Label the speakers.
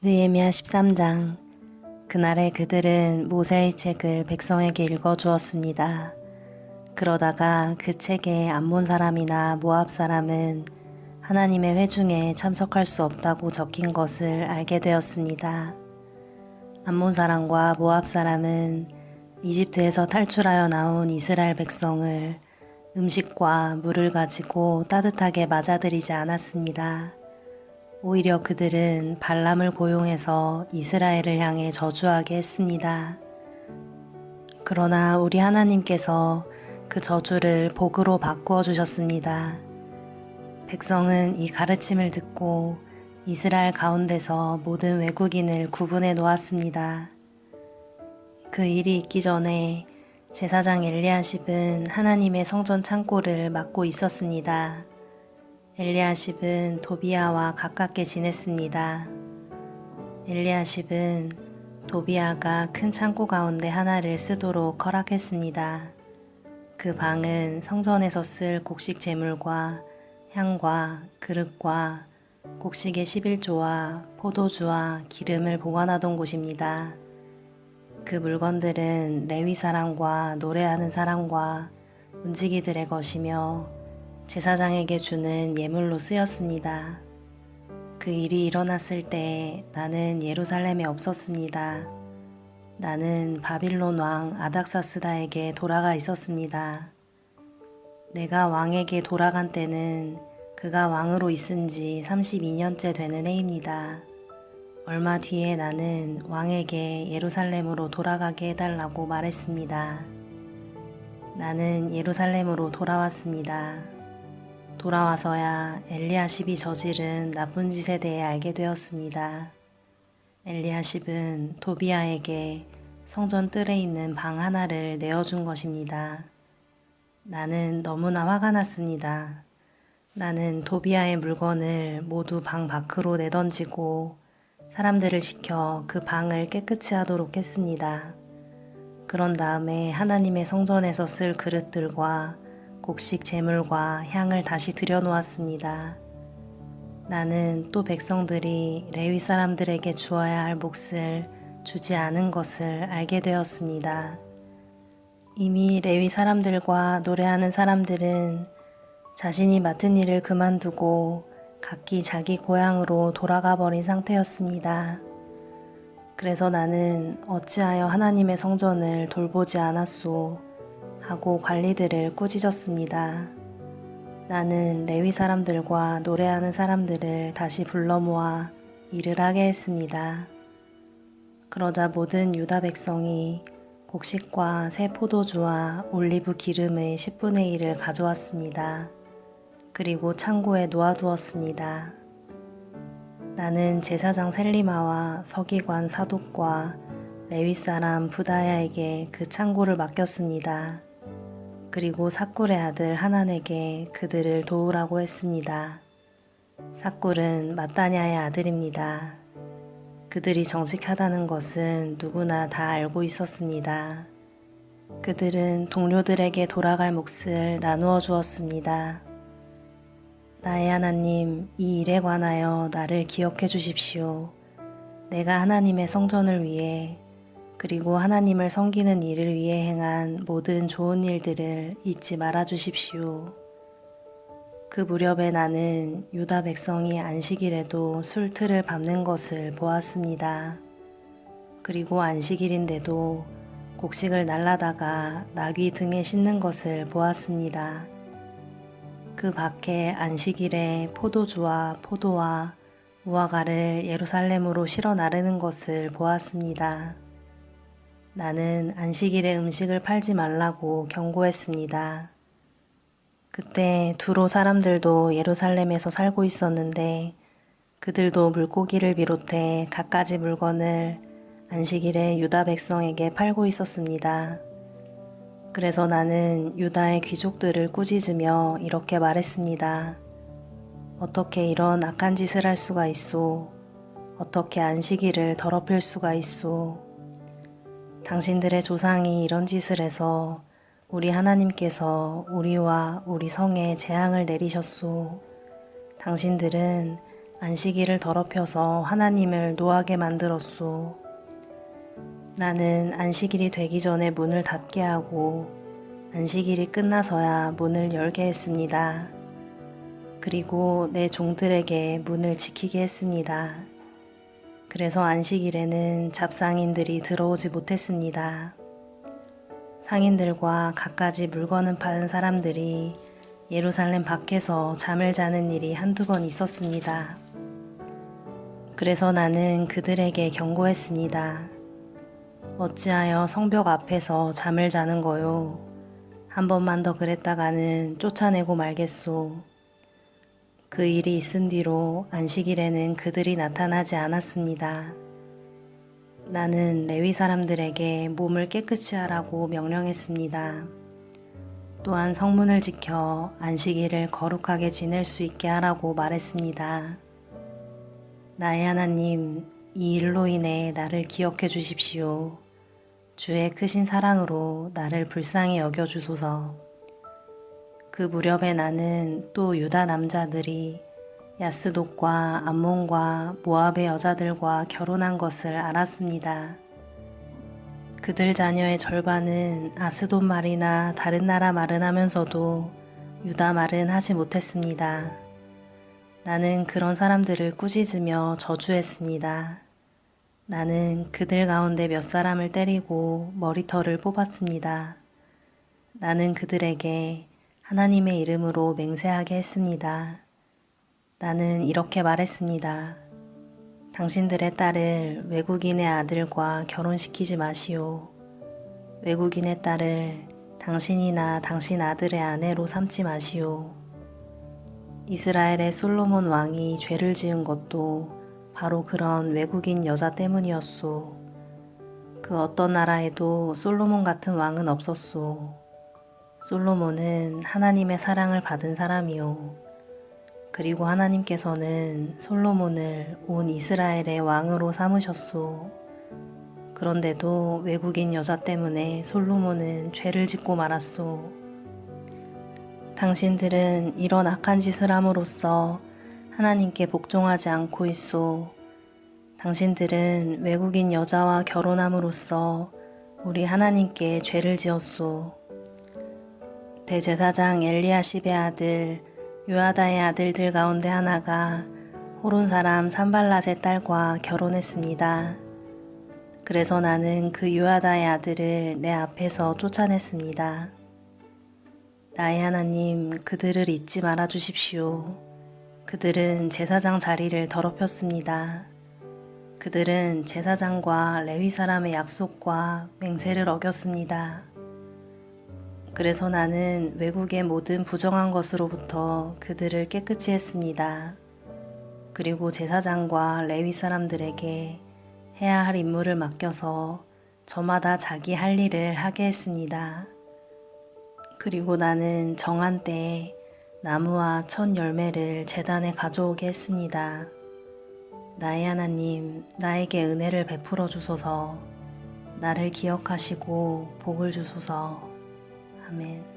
Speaker 1: 느헤미야 13장. 그날에 그들은 모세의 책을 백성에게 읽어주었습니다. 그러다가 그 책에 암몬 사람이나 모압 사람은 하나님의 회중에 참석할 수 없다고 적힌 것을 알게 되었습니다. 암몬 사람과 모압 사람은 이집트에서 탈출하여 나온 이스라엘 백성을 음식과 물을 가지고 따뜻하게 맞아들이지 않았습니다. 오히려 그들은 발람을 고용해서 이스라엘을 향해 저주하게 했습니다. 그러나 우리 하나님께서 그 저주를 복으로 바꾸어 주셨습니다. 백성은 이 가르침을 듣고 이스라엘 가운데서 모든 외국인을 구분해 놓았습니다. 그 일이 있기 전에 제사장 엘리야십은 하나님의 성전 창고를 맡고 있었습니다. 엘리야십은 도비야와 가깝게 지냈습니다. 엘리야십은 도비야가 큰 창고 가운데 하나를 쓰도록 허락했습니다. 그 방은 성전에서 쓸 곡식 제물과 향과 그릇과 곡식의 11조와 포도주와 기름을 보관하던 곳입니다. 그 물건들은 레위 사람과 노래하는 사람과 문지기들의 것이며 제사장에게 주는 예물로 쓰였습니다. 그 일이 일어났을 때 나는 예루살렘에 없었습니다. 나는 바빌론 왕 아닥사스다에게 돌아가 있었습니다. 내가 왕에게 돌아간 때는 그가 왕으로 있은 지 32년째 되는 해입니다. 얼마 뒤에 나는 왕에게 예루살렘으로 돌아가게 해달라고 말했습니다. 나는 예루살렘으로 돌아왔습니다. 돌아와서야 엘리야십이 저지른 나쁜 짓에 대해 알게 되었습니다. 엘리야십은 도비야에게 성전 뜰에 있는 방 하나를 내어준 것입니다. 나는 너무나 화가 났습니다. 나는 도비야의 물건을 모두 방 밖으로 내던지고 사람들을 시켜 그 방을 깨끗이 하도록 했습니다. 그런 다음에 하나님의 성전에서 쓸 그릇들과 곡식 제물과 향을 다시 들여놓았습니다. 나는 또 백성들이 레위 사람들에게 주어야 할 몫을 주지 않은 것을 알게 되었습니다. 이미 레위 사람들과 노래하는 사람들은 자신이 맡은 일을 그만두고 각기 자기 고향으로 돌아가 버린 상태였습니다. 그래서 나는 어찌하여 하나님의 성전을 돌보지 않았소 하고 관리들을 꾸짖었습니다. 나는 레위 사람들과 노래하는 사람들을 다시 불러 모아 일을 하게 했습니다. 그러자 모든 유다 백성이 곡식과 새 포도주와 올리브 기름의 10분의 1을 가져왔습니다. 그리고 창고에 놓아두었습니다. 나는 제사장 셀리마와 서기관 사독과 레위 사람 부다야에게 그 창고를 맡겼습니다. 그리고 삭굴의 아들 하난에게 그들을 도우라고 했습니다. 삭굴은 mat단야의 아들입니다. 그들이 정직하다는 것은 누구나 다 알고 있었습니다. 그들은 동료들에게 돌아갈 몫을 나누어 주었습니다. 나의 하나님, 이 일에 관하여 나를 기억해 주십시오. 내가 하나님의 성전을 위해 그리고 하나님을 섬기는 일을 위해 행한 모든 좋은 일들을 잊지 말아 주십시오. 그 무렵에 나는 유다 백성이 안식일에도 술틀을 밟는 것을 보았습니다. 그리고 안식일인데도 곡식을 날라다가 나귀 등에 싣는 것을 보았습니다. 그 밖에 안식일에 포도주와 포도와 무화과를 예루살렘으로 실어 나르는 것을 보았습니다. 나는 안식일에 음식을 팔지 말라고 경고했습니다. 그때 두로 사람들도 예루살렘에서 살고 있었는데 그들도 물고기를 비롯해 갖가지 물건을 안식일에 유다 백성에게 팔고 있었습니다. 그래서 나는 유다의 귀족들을 꾸짖으며 이렇게 말했습니다. 어떻게 이런 악한 짓을 할 수가 있소? 어떻게 안식일을 더럽힐 수가 있소? 당신들의 조상이 이런 짓을 해서 우리 하나님께서 우리와 우리 성에 재앙을 내리셨소. 당신들은 안식일을 더럽혀서 하나님을 노하게 만들었소. 나는 안식일이 되기 전에 문을 닫게 하고 안식일이 끝나서야 문을 열게 했습니다. 그리고 내 종들에게 문을 지키게 했습니다. 그래서 안식일에는 잡상인들이 들어오지 못했습니다. 상인들과 갖가지 물건을 파는 사람들이 예루살렘 밖에서 잠을 자는 일이 한두 번 있었습니다. 그래서 나는 그들에게 경고했습니다. 어찌하여 성벽 앞에서 잠을 자는 거요? 한 번만 더 그랬다가는 쫓아내고 말겠소. 그 일이 있은 뒤로 안식일에는 그들이 나타나지 않았습니다. 나는 레위 사람들에게 몸을 깨끗이 하라고 명령했습니다. 또한 성문을 지켜 안식일을 거룩하게 지낼 수 있게 하라고 말했습니다. 나의 하나님, 이 일로 인해 나를 기억해 주십시오. 주의 크신 사랑으로 나를 불쌍히 여겨 주소서. 그 무렵에 나는 또 유다 남자들이 야스돗과 암몬과 모압의 여자들과 결혼한 것을 알았습니다. 그들 자녀의 절반은 아스돗 말이나 다른 나라 말은 하면서도 유다 말은 하지 못했습니다. 나는 그런 사람들을 꾸짖으며 저주했습니다. 나는 그들 가운데 몇 사람을 때리고 머리털을 뽑았습니다. 나는 그들에게 하나님의 이름으로 맹세하게 했습니다. 나는 이렇게 말했습니다. 당신들의 딸을 외국인의 아들과 결혼시키지 마시오. 외국인의 딸을 당신이나 당신 아들의 아내로 삼지 마시오. 이스라엘의 솔로몬 왕이 죄를 지은 것도 바로 그런 외국인 여자 때문이었소. 그 어떤 나라에도 솔로몬 같은 왕은 없었소. 솔로몬은 하나님의 사랑을 받은 사람이요. 그리고 하나님께서는 솔로몬을 온 이스라엘의 왕으로 삼으셨소. 그런데도 외국인 여자 때문에 솔로몬은 죄를 짓고 말았소. 당신들은 이런 악한 짓을 함으로써 하나님께 복종하지 않고 있소. 당신들은 외국인 여자와 결혼함으로써 우리 하나님께 죄를 지었소. 대제사장 엘리야십의 아들 요야다의 아들들 가운데 하나가 호론 사람 산발랏의 딸과 결혼했습니다. 그래서 나는 그 요야다의 아들을 내 앞에서 쫓아냈습니다. 나의 하나님, 그들을 잊지 말아 주십시오. 그들은 제사장 자리를 더럽혔습니다. 그들은 제사장과 레위 사람의 약속과 맹세를 어겼습니다. 그래서 나는 외국의 모든 부정한 것으로부터 그들을 깨끗이 했습니다. 그리고 제사장과 레위 사람들에게 해야 할 임무를 맡겨서 저마다 자기 할 일을 하게 했습니다. 그리고 나는 정한 때에 나무와 첫 열매를 제단에 가져오게 했습니다. 나의 하나님, 나에게 은혜를 베풀어 주소서. 나를 기억하시고 복을 주소서. 아멘.